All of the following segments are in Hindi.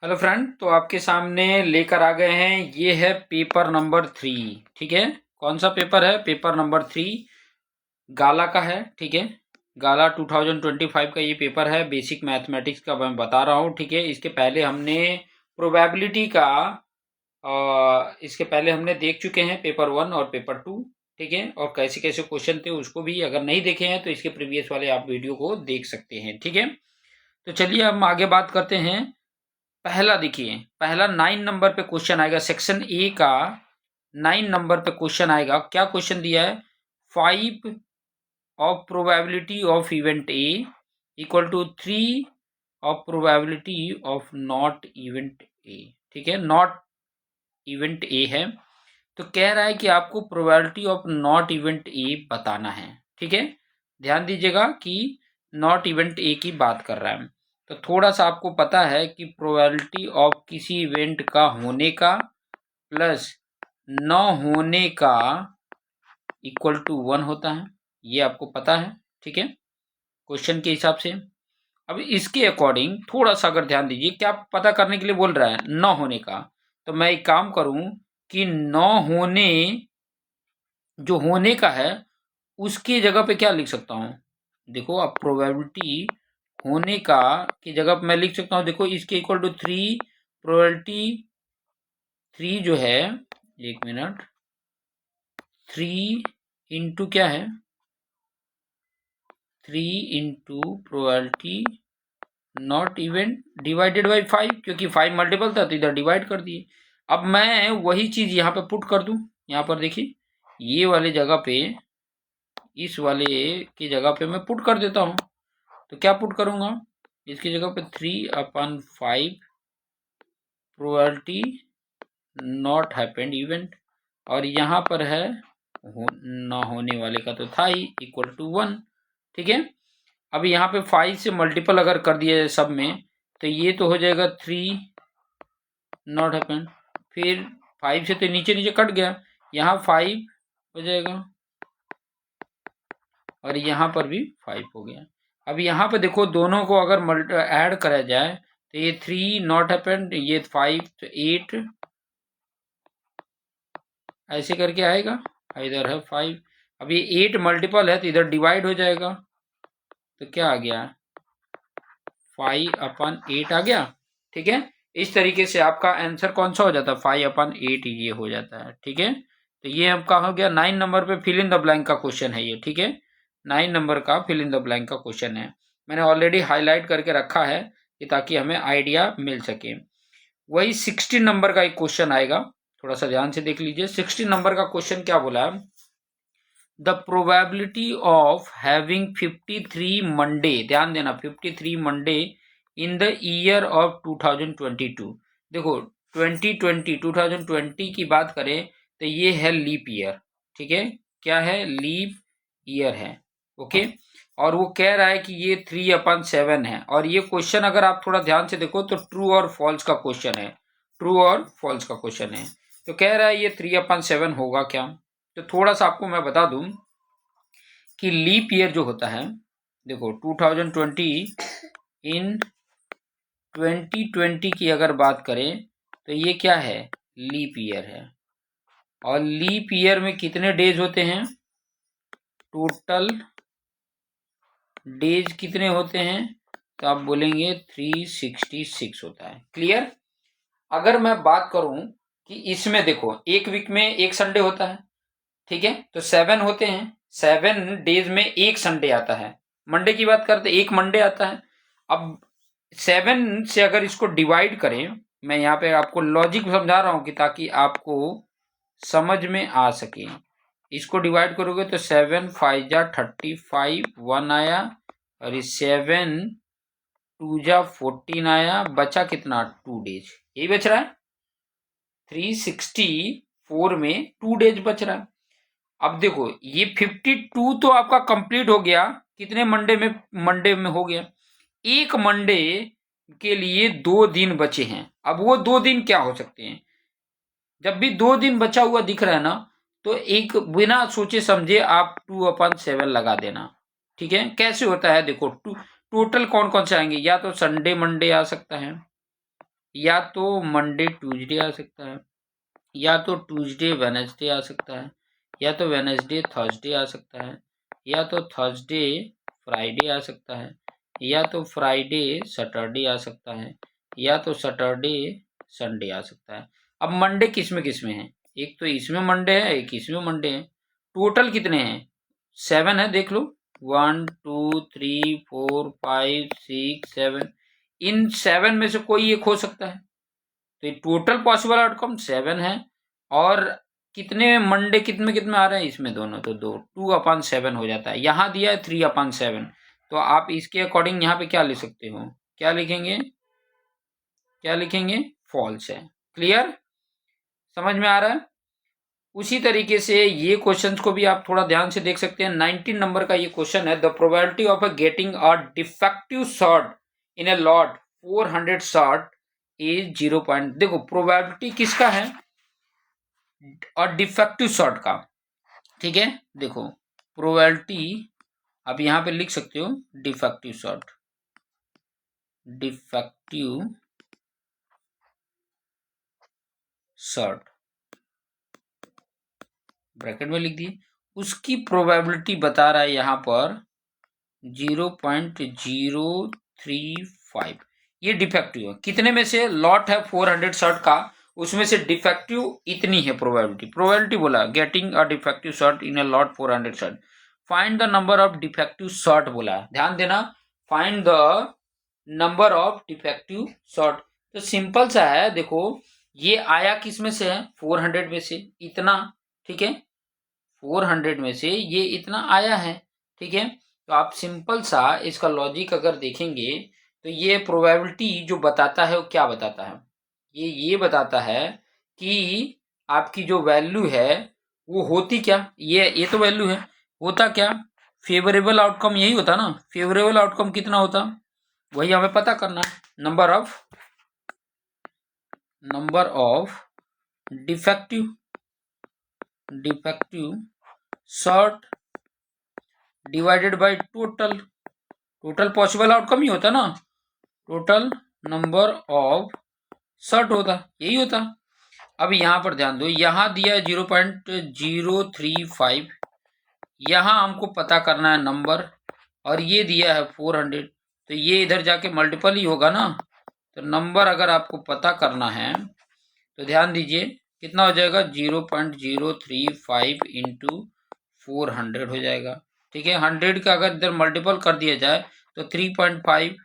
हेलो फ्रेंड, तो आपके सामने लेकर आ गए हैं। ये है पेपर नंबर 3। ठीक है, कौन सा पेपर है? पेपर नंबर 3 गाला का है। ठीक है, गाला 2025 का ये पेपर है। बेसिक मैथमेटिक्स का मैं बता रहा हूँ। ठीक है, इसके पहले हमने प्रोबेबिलिटी का इसके पहले हमने देख चुके हैं पेपर 1 और पेपर 2। ठीक है, और कैसे कैसे क्वेश्चन थे उसको भी अगर नहीं देखे हैं तो इसके प्रीवियस वाले आप वीडियो को देख सकते हैं। ठीक है, तो चलिए हम आगे बात करते हैं। पहला देखिए, पहला 9 नंबर पे क्वेश्चन आएगा, सेक्शन ए का 9 नंबर पे क्वेश्चन आएगा। क्या क्वेश्चन दिया है? 5 of probability of event A equal to 3 of probability of not event A. ठीक है, नॉट इवेंट ए है, तो कह रहा है कि आपको प्रोबेबिलिटी ऑफ नॉट इवेंट ए बताना है। ठीक है, ध्यान दीजिएगा कि नॉट इवेंट ए की बात कर रहा है। तो थोड़ा सा आपको पता है कि प्रोबेबिलिटी ऑफ किसी इवेंट का होने का प्लस न होने का इक्वल टू 1 होता है, ये आपको पता है। ठीक है, क्वेश्चन के हिसाब से। अब इसके अकॉर्डिंग थोड़ा सा अगर ध्यान दीजिए, क्या पता करने के लिए बोल रहा है? न होने का। तो मैं एक काम करूं कि न होने जो होने का है उसकी जगह पे क्या लिख सकता हूं? देखो, अब प्रोबेबिलिटी होने का की जगह पे मैं लिख सकता हूं, देखो इसके इक्वल टू 3 प्रोबेबिलिटी 3 जो है, एक मिनट, 3 इंटू क्या है? 3 into probability not event divided by 5, क्योंकि 5 मल्टीपल था तो इधर डिवाइड कर दिए। अब मैं वही चीज यहाँ पे पुट कर दूं। यहाँ पर देखिए, ये वाले जगह पे, इस वाले की जगह पे मैं पुट कर देता हूँ। तो क्या पुट करूंगा? इसकी जगह पे 3/5 प्रोबेबिलिटी नॉट हैपेंड इवेंट, और यहाँ पर है ना होने वाले का तो था ही, इक्वल टू 1। ठीक है, अब यहाँ पे 5 से मल्टीपल अगर कर दिया जाए सब में, तो ये तो हो जाएगा 3 नॉट हैपेंड, फिर 5 से तो नीचे नीचे कट गया, यहाँ 5 हो जाएगा और यहाँ पर भी 5 हो गया। अब यहाँ पे देखो, दोनों को अगर ऐड करा जाए तो ये 3 नॉट हैपेंड, ये 5, तो 8 ऐसे करके आएगा, इधर है 5। अब ये 8 मल्टीपल है तो इधर डिवाइड हो जाएगा, तो क्या आ गया? 5/8 आ गया। ठीक है, इस तरीके से आपका आंसर कौन सा हो जाता है? 5/8 ये हो जाता है। ठीक है, तो ये आपका हो गया 9 नंबर पे फिल इन द ब्लैंक का क्वेश्चन है ये। ठीक है, 9 नंबर का फिल इन द ब्लैंक का क्वेश्चन है। मैंने ऑलरेडी हाईलाइट करके रखा है कि ताकि हमें आइडिया मिल सके। वही 16 नंबर का एक क्वेश्चन आएगा, थोड़ा सा ध्यान से देख लीजिए। 16 नंबर का क्वेश्चन क्या बोला है? The probability of having 53 Monday, ध्यान देना, 53 Monday in the year of 2022। देखो, 2020 की बात करें तो ये है लीप ईयर। ठीक है, क्या है? लीप ईयर है। ओके, और वो कह रहा है कि ये 3/7 है। और ये क्वेश्चन अगर आप थोड़ा ध्यान से देखो तो ट्रू और फॉल्स का क्वेश्चन है, ट्रू और फॉल्स का क्वेश्चन है। तो कह रहा है ये 3/7 होगा क्या? तो थोड़ा सा आपको मैं बता दूं कि लीप ईयर जो होता है, देखो 2020 इन 2020 की अगर बात करें तो ये क्या है? लीप ईयर है। और लीप ईयर में कितने डेज होते हैं? टोटल डेज कितने होते हैं? तो आप बोलेंगे 366 होता है। क्लियर? अगर मैं बात करूं कि इसमें देखो, एक वीक में एक संडे होता है। ठीक है, तो 7 होते हैं, 7 डेज में एक संडे आता है। मंडे की बात करते एक मंडे आता है। अब 7 से अगर इसको डिवाइड करें, मैं यहाँ पे आपको लॉजिक समझा रहा हूं कि ताकि आपको समझ में आ सके। इसको डिवाइड करोगे तो 7 5 जा 35, 1 आया, और ये 7 2 जा 14 आया, बचा कितना? 2 डेज, यही बच रहा है। 364 में 2 डेज बच रहा है। अब देखो, ये 52 तो आपका कंप्लीट हो गया, कितने मंडे में हो गया? एक मंडे के लिए 2 दिन बचे हैं। अब वो 2 दिन क्या हो सकते हैं? जब भी 2 दिन बचा हुआ दिख रहा है ना, तो एक बिना सोचे समझे आप 2/7 लगा देना। ठीक है, कैसे होता है? देखो, टोटल कौन कौन से आएंगे? या तो संडे मंडे आ सकता है, या तो मंडे ट्यूसडे आ सकता है, या तो ट्यूसडे वेडनेसडे आ सकता है, या तो वेडनेसडे थर्सडे आ सकता है, या तो थर्सडे फ्राइडे आ सकता है, या तो फ्राइडे सैटरडे आ सकता है, या तो सैटरडे संडे आ सकता है। अब मंडे किस में है? एक तो इसमें मंडे है, एक इसमें मंडे है। टोटल कितने हैं? 7 है, देख लो। 1 2 3 4 5 6 7। इन 7 में से कोई एक हो सकता है। तो ये टोटल पॉसिबल आउटकम 7 है। और कितने मंडे कितने कितने आ रहे हैं इसमें? दोनों तो 2, 2/7 हो जाता है। यहाँ दिया है 3/7। तो आप इसके अकॉर्डिंग यहाँ पे क्या लिख सकते हो? क्या लिखेंगे? क्या लिखेंगे? फॉल्स है। क्लियर? समझ में आ रहा है? उसी तरीके से ये क्वेश्चंस को भी आप थोड़ा ध्यान से देख सकते हैं। 19 नंबर का ये क्वेश्चन है, the probability of a getting a defective shot in a lot 400 shot is 0 point. देखो प्रोबेबिलिटी किसका है? और डिफेक्टिव शॉट का। ठीक है, देखो प्रोबेबिलिटी आप यहां पे लिख सकते हो, defective shot, defective shot bracket में लिख दिए। उसकी प्रोबेबिलिटी बता रहा है यहां पर 0.035। ये डिफेक्टिव है। कितने में से? लॉट है 400 शॉट का, उसमें से डिफेक्टिव इतनी है प्रोबेबिलिटी। प्रोबेबिलिटी बोला getting a defective shot in a lot 400 shot. Find the number of defective shot बोला। ध्यान देना, find the number of defective shot. तो सिंपल सा है, देखो ये आया किस में से है? 400 में से इतना। ठीक है, 400 में से ये इतना आया है। ठीक है, तो आप सिंपल सा इसका लॉजिक अगर देखेंगे तो ये प्रोबेबिलिटी जो बताता है वो क्या बताता है? ये बताता है कि आपकी जो वैल्यू है वो होती क्या? ये तो वैल्यू है, होता क्या? फेवरेबल आउटकम यही होता ना। फेवरेबल आउटकम कितना होता? वही हमें पता करना है। Number of defective shot divided by total possible outcome ही होता ना। टोटल नंबर ऑफ शॉट होता, यही होता। अब यहां पर ध्यान दो, यहां दिया है 0.035। यहां हमको पता करना है नंबर, और ये दिया है 400। तो ये इधर जाके मल्टीपल ही होगा ना। तो नंबर अगर आपको पता करना है तो ध्यान दीजिए कितना हो जाएगा? 0.035 इंटू 400 हो जाएगा। ठीक है, 100 का अगर इधर मल्टीपल कर दिया जाए तो 3.5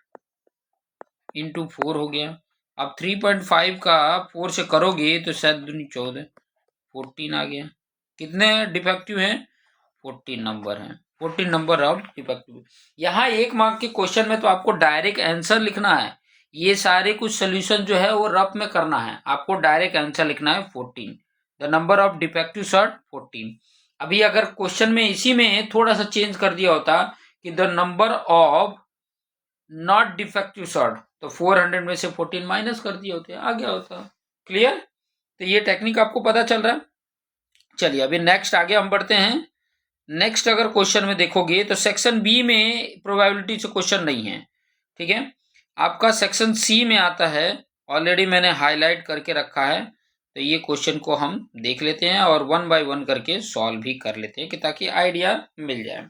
इंटू 4 हो गया। अब 3.5 का 4 से करोगे तो शायद 14, 14 आ गया। कितने डिफेक्टिव हैं? 14 नंबर हैं। 14 नंबर ऑफ डिफेक्टिव। यहाँ 1 मार्क के क्वेश्चन में तो आपको डायरेक्ट आंसर लिखना है। ये सारे कुछ सोल्यूशन जो है वो रफ में करना है, आपको डायरेक्ट आंसर लिखना है 14। The number of defective shot 14। अभी अगर क्वेश्चन में इसी में थोड़ा सा चेंज कर दिया होता कि the number of not defective shot, तो 400 में से 14 माइनस कर दिए होते, आ गया होता। क्लियर? तो ये टेक्निक आपको पता चल रहा है। चलिए अभी नेक्स्ट आगे हम बढ़ते हैं। नेक्स्ट अगर क्वेश्चन में देखोगे तो सेक्शन बी में प्रोबेबिलिटी से क्वेश्चन नहीं है। ठीक है, आपका सेक्शन सी में आता है। ऑलरेडी मैंने हाईलाइट करके रखा है। तो ये क्वेश्चन को हम देख लेते हैं और 1 बाय 1 करके सॉल्व भी कर लेते हैं कि ताकि आइडिया मिल जाए।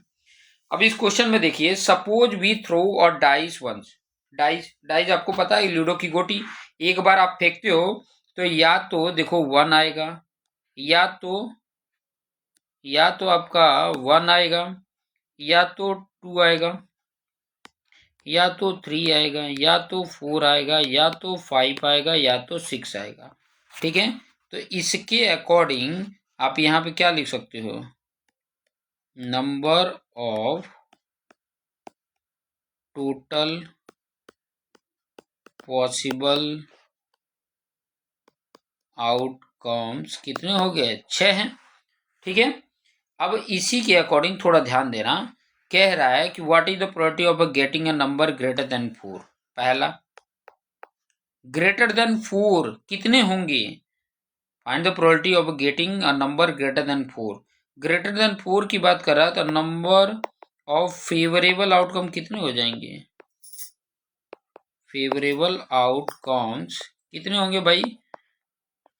अब इस क्वेश्चन में देखिए, सपोज वी थ्रो और डाइस वंस। डाइस आपको पता है लूडो की गोटी। एक बार आप फेंकते हो तो या तो देखो 1 आएगा, या तो आपका 1 आएगा, या तो 2 आएगा, या तो 3 आएगा, या तो 4 आएगा, या तो 5 आएगा, या तो 6 आएगा। ठीक है, तो इसके अकॉर्डिंग आप यहाँ पे क्या लिख सकते हो? Number of total possible outcomes कितने हो गए? 6 हैं। ठीक है, अब इसी के अकॉर्डिंग थोड़ा ध्यान देना। कह रहा है कि what is the probability of getting a number greater than 4। पहला, ग्रेटर देन 4 कितने होंगे? Find the probability of getting a number greater than 4। Greater than 4 की बात कर रहा है तो नंबर ऑफ फेवरेबल आउटकम कितने हो जाएंगे? फेवरेबल आउटकम्स कितने होंगे भाई?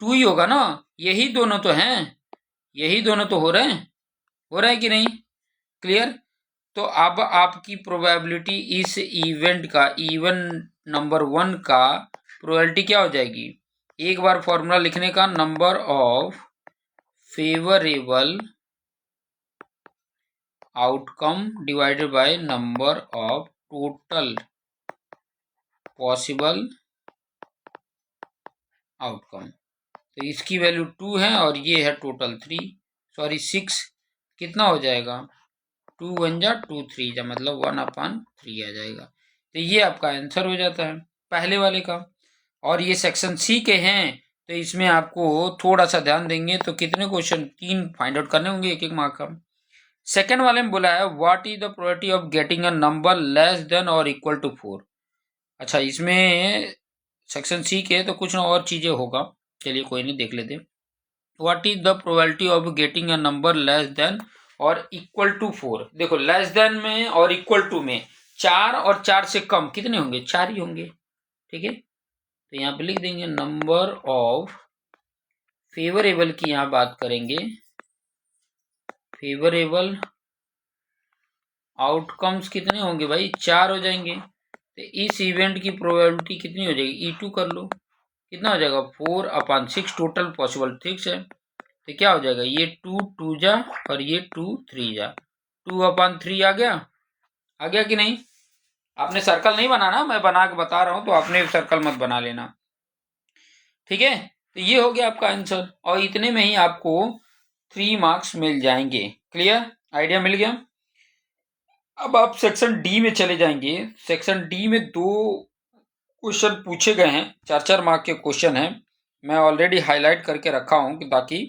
2 ही होगा ना, यही दोनों तो हैं, यही दोनों तो हो रहे हैं, हो रहा है कि नहीं? क्लियर? तो अब आपकी प्रोबेबिलिटी इस इवेंट का, इवेंट नंबर 1 का प्रोबेबिलिटी क्या हो जाएगी? एक बार फॉर्मूला लिखने का, number of favourable outcome divided by number of total possible outcome. तो इसकी वैल्यू 2 है और ये है टोटल 6। कितना हो जाएगा? 2 1 जा 2 3 जा, मतलब 1/3 आ जाएगा। तो ये आपका आंसर हो जाता है पहले वाले का। और ये सेक्शन सी के हैं, तो इसमें आपको थोड़ा सा ध्यान देंगे तो कितने क्वेश्चन? 3 फाइंड आउट करने होंगे, 1 मार्क का। सेकेंड वाले में बोला है what is the probability of getting a number less than और इक्वल टू 4। अच्छा, इसमें सेक्शन सी के तो कुछ और चीजें होगा, चलिए कोई नहीं, देख लेते। What is the probability of getting a number less than और इक्वल टू 4। देखो, लेस देन में और इक्वल टू में 4 और 4 से कम कितने होंगे? 4 ही होंगे। ठीक है, तो यहाँ पे लिख देंगे नंबर ऑफ फेवरेबल की यहाँ बात करेंगे, फेवरेबल आउटकम्स कितने होंगे भाई? 4 हो जाएंगे। तो इस इवेंट की प्रोबेबिलिटी कितनी हो जाएगी? E2 कर लो, कितना हो जाएगा? 4/6 टोटल पॉसिबल। ठीक है, तो क्या हो जाएगा? ये 2 2 जा और ये 2 3 जा, 2/3 आ गया। आ गया कि नहीं? आपने सर्कल नहीं बनाना, मैं बना के बता रहा हूं, तो आपने सर्कल मत बना लेना। ठीक है, तो ये हो गया आपका आंसर, और इतने में ही आपको 3 मार्क्स मिल जाएंगे। क्लियर? आइडिया मिल गया? अब आप सेक्शन डी में चले जाएंगे। सेक्शन डी में 2 क्वेश्चन पूछे गए हैं, 4-4 मार्क के क्वेश्चन हैं। मैं ऑलरेडी हाईलाइट करके रखा हूं कि ताकि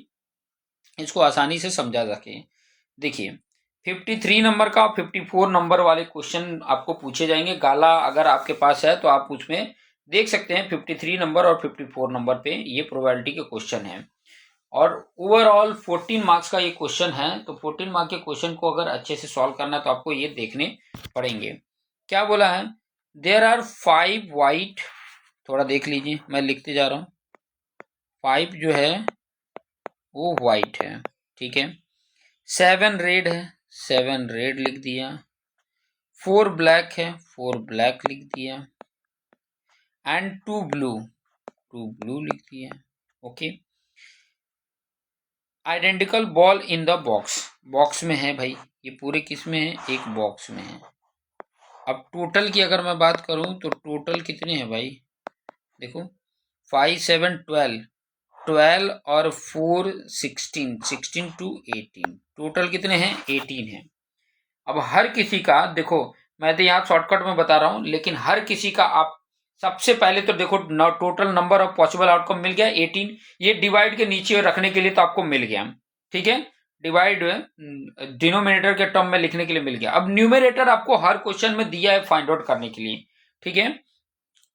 इसको आसानी से समझा सके। देखिए, 53 नंबर का 54 नंबर वाले क्वेश्चन आपको पूछे जाएंगे। गाला अगर आपके पास है तो आप उसमें देख सकते हैं, 53 नंबर और 54 नंबर पे ये प्रोबेबिलिटी के क्वेश्चन हैं। और ओवरऑल 14 मार्क्स का ये क्वेश्चन है, तो 14 मार्क के क्वेश्चन को अगर अच्छे से सॉल्व करना है तो आपको ये देखने पड़ेंगे। क्या बोला है? देयर आर 5 वाइट, थोड़ा देख लीजिए, मैं लिखते जा रहा हूँ। 5 जो है वो वाइट है, ठीक है। 7 रेड है, 7 रेड लिख दिया। 4 ब्लैक है, 4 ब्लैक लिख दिया। एंड 2 ब्लू, 2 ब्लू लिख दिया। Okay, identical ball in the box, box में है भाई, ये पूरे किस में है? एक बॉक्स में है। अब टोटल की अगर मैं बात करूं तो टोटल कितने हैं भाई? देखो, 5 7 12, 12 और 4 16, 16 टू 18, टोटल कितने हैं? 18 है। अब हर किसी का देखो, मैं तो यहाँ शॉर्टकट में बता रहा हूं, लेकिन हर किसी का आप सबसे पहले तो देखो, total number of possible outcome मिल गया 18। ये डिवाइड के नीचे रखने के लिए तो आपको मिल गया, ठीक है, डिवाइड डिनोमिनेटर के टर्म में लिखने के लिए मिल गया। अब न्यूमरेटर आपको हर क्वेश्चन में दिया है फाइंड आउट करने के लिए, ठीक है।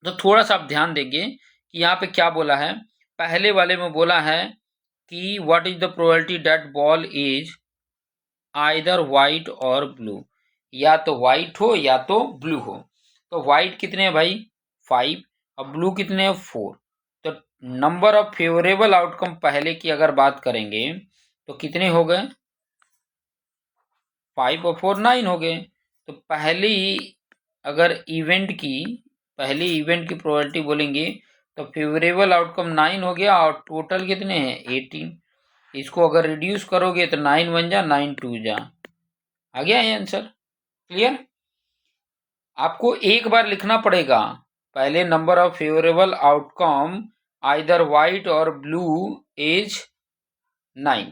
तो थोड़ा सा आप ध्यान देंगे कि यहाँ पे क्या बोला है। पहले वाले में बोला है कि what is the probability that ball is either white और ब्लू, या तो व्हाइट हो या तो ब्लू हो। तो व्हाइट कितने हैं भाई? 5, और ब्लू कितने हैं? 4। तो नंबर ऑफ फेवरेबल आउटकम पहले की अगर बात करेंगे तो कितने हो गए? 5 और 4 9 हो गए। तो पहली अगर इवेंट की, पहली इवेंट की प्रोबेबिलिटी बोलेंगे तो फेवरेबल आउटकम 9 हो गया, और टोटल कितने हैं? 18। इसको अगर रिड्यूस करोगे तो 9 1 जा 9 2 जा, आ गया है आंसर। क्लियर? आपको एक बार लिखना पड़ेगा, पहले number of favourable outcome either white और ब्लू इज 9,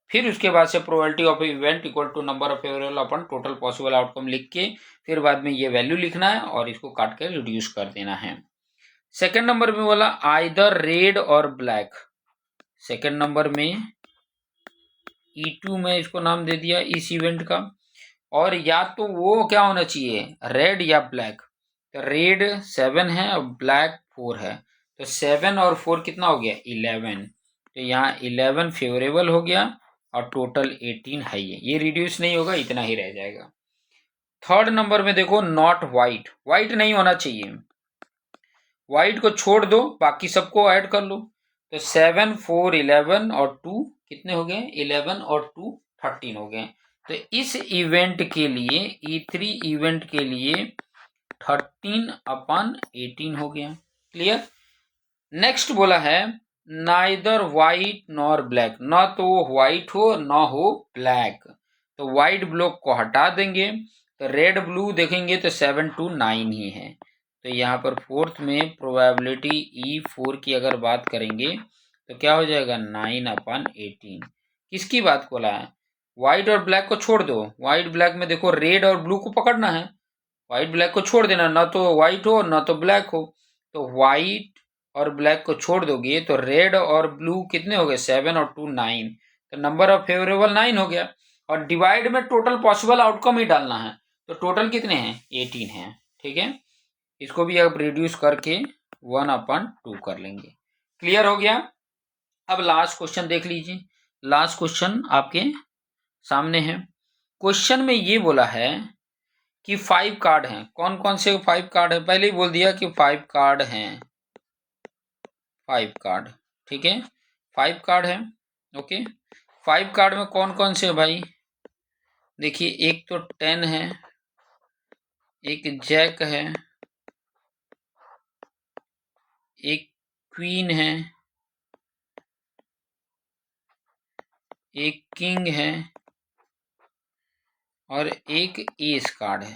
फिर उसके बाद से probability of event equal to number of favourable upon total possible outcome लिख के फिर बाद में ये वैल्यू लिखना है और इसको काट के रिड्यूस कर देना है। सेकंड नंबर में बोला आइदर रेड और ब्लैक। सेकंड नंबर में E2 में इसको नाम दे दिया इस इवेंट का, और या तो वो क्या होना चाहिए? रेड या ब्लैक। तो रेड 7 है और ब्लैक 4 है, तो 7 और 4 कितना हो गया? 11। तो यहाँ 11 फेवरेबल हो गया और टोटल 18 है। ये रिड्यूस नहीं होगा, इतना ही रह जाएगा। थर्ड नंबर में देखो, नॉट व्हाइट, व्हाइट नहीं होना चाहिए। वाइट को छोड़ दो, बाकी सबको ऐड कर लो। तो 7 4 11 और 2 कितने हो गए? 11 और 2 13 हो गए। तो इस इवेंट के लिए, E3 इवेंट के लिए 13/18 हो गया। क्लियर? नेक्स्ट बोला है नाइदर व्हाइट नॉर ब्लैक, ना तो व्हाइट हो ना हो ब्लैक। तो व्हाइट ब्लॉक को हटा देंगे, तो रेड ब्लू देखेंगे तो 7 to 9 ही है। तो यहाँ पर फोर्थ में प्रोबेबिलिटी E4 की अगर बात करेंगे तो क्या हो जाएगा? 9/18। किसकी बात बोला है? व्हाइट और ब्लैक को छोड़ दो। व्हाइट ब्लैक में देखो रेड और ब्लू को पकड़ना है, व्हाइट ब्लैक को छोड़ देना, ना तो व्हाइट हो ना तो ब्लैक हो। तो व्हाइट और ब्लैक को छोड़ दोगे तो रेड और ब्लू कितने हो गए? 7 और 2 9। तो नंबर ऑफ फेवरेबल 9 हो गया। और डिवाइड में टोटल पॉसिबल आउटकम ही डालना है। तो टोटल कितने हैं? 18 हैं। ठीक है, इसको भी अब रिड्यूस करके 1/2 कर लेंगे। क्लियर हो गया? अब लास्ट क्वेश्चन देख लीजिए। लास्ट क्वेश्चन आपके सामने है। क्वेश्चन में ये बोला है कि 5 कार्ड हैं। कौन कौन से 5 कार्ड है? पहले ही बोल दिया कि 5 कार्ड हैं। 5 कार्ड, ठीक है, 5 कार्ड है। ओके, 5 कार्ड में कौन कौन से है भाई? देखिए, एक तो 10 है, एक जैक है, एक क्वीन है, एक किंग है और एक एस कार्ड है।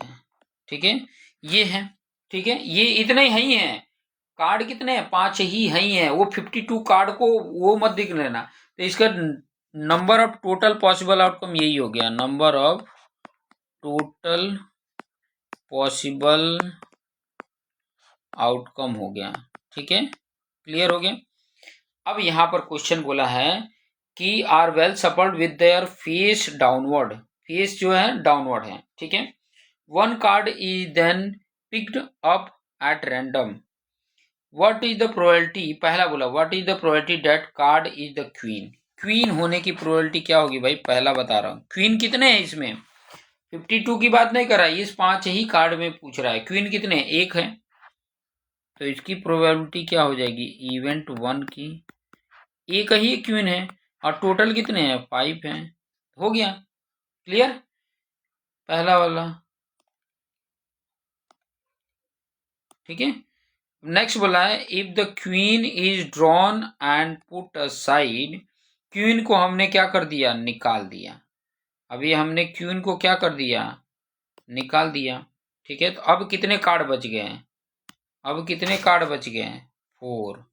ठीक है, ये है। ठीक है, ये इतने ही हैं। कार्ड कितने हैं? 5 ही हैं। वो 52 कार्ड को वो मत देख लेना। तो इसका number of total possible outcome यही हो गया, number of total possible outcome हो गया। ठीक है, क्लियर हो गया? अब यहां पर क्वेश्चन बोला है कि are well support with their face downward. Face जो है डाउनवर्ड है। ठीक है, one card is then picked up at random. What is the probability? पहला बोला what is the probability that card is the queen. Queen होने की प्रोबेबिलिटी क्या होगी भाई? पहला बता रहा हूं। क्वीन कितने हैं इसमें? 52 की बात नहीं कर रहा है, इस 5 ही कार्ड में पूछ रहा है। क्वीन कितने? एक है। तो इसकी प्रोबेबिलिटी क्या हो जाएगी? इवेंट 1 की एक ही क्वीन है और टोटल कितने हैं? 5 हैं। हो गया क्लियर पहला वाला। ठीक है, नेक्स्ट बोला है if the queen is drawn and put aside. Queen को हमने क्या कर दिया? निकाल दिया। अभी हमने क्वीन को क्या कर दिया? निकाल दिया। ठीक है, तो अब कितने कार्ड बच गए हैं? अब कितने कार्ड बच गए हैं? 4।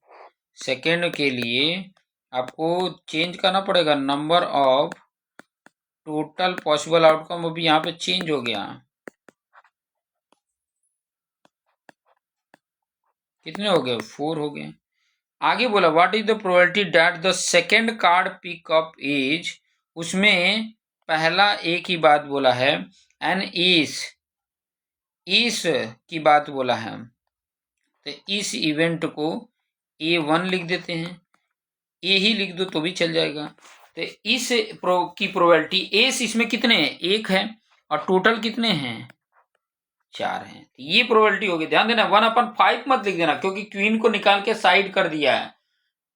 सेकेंड के लिए आपको चेंज करना पड़ेगा number of total possible outcome. अभी यहाँ पे चेंज हो गया, कितने हो गए? 4 हो गए। आगे बोला what is the probability that the second card pick up is. उसमें पहला एक ही बात बोला है एन इस की बात बोला है। तो इस इवेंट को A1 लिख देते हैं, ए ही लिख दो तो भी चल जाएगा। तो इस की प्रोबेबिलिटी एस इसमें कितने हैं? 1 है और टोटल कितने हैं? 4 हैं। तो ये प्रोबेबिलिटी होगी। ध्यान देना 1/5 मत लिख देना, क्योंकि क्वीन को निकाल के साइड कर दिया है।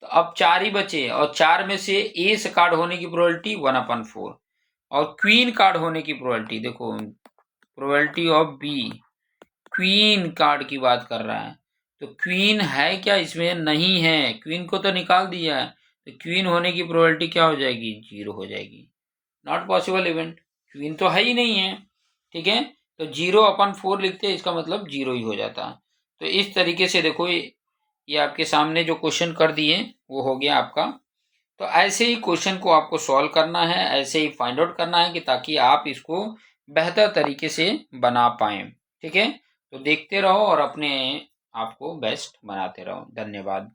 तो अब 4 ही बचे और 4 में से एस कार्ड होने की प्रोबेबिलिटी 1/4 और क्वीन कार्ड होने की प्रोबेबिलिटी देखो, probability of be queen card की बात कर रहा है। तो क्वीन है क्या इसमें? नहीं है, क्वीन को तो निकाल दिया है। तो क्वीन होने की प्रोबेबिलिटी क्या हो जाएगी? 0 हो जाएगी। नॉट पॉसिबल इवेंट, क्वीन तो है ही नहीं है। ठीक है, तो 0/4 लिखते हैं, इसका मतलब 0 ही हो जाता। तो इस तरीके से देखो, ये आपके सामने जो क्वेश्चन कर दिए वो हो गया आपका। तो ऐसे ही क्वेश्चन को आपको सॉल्व करना है, ऐसे ही फाइंड आउट करना है कि ताकि आप इसको बेहतर तरीके से बना पाए। ठीक है, तो देखते रहो और अपने आप को बेस्ट बनाते रहो। धन्यवाद।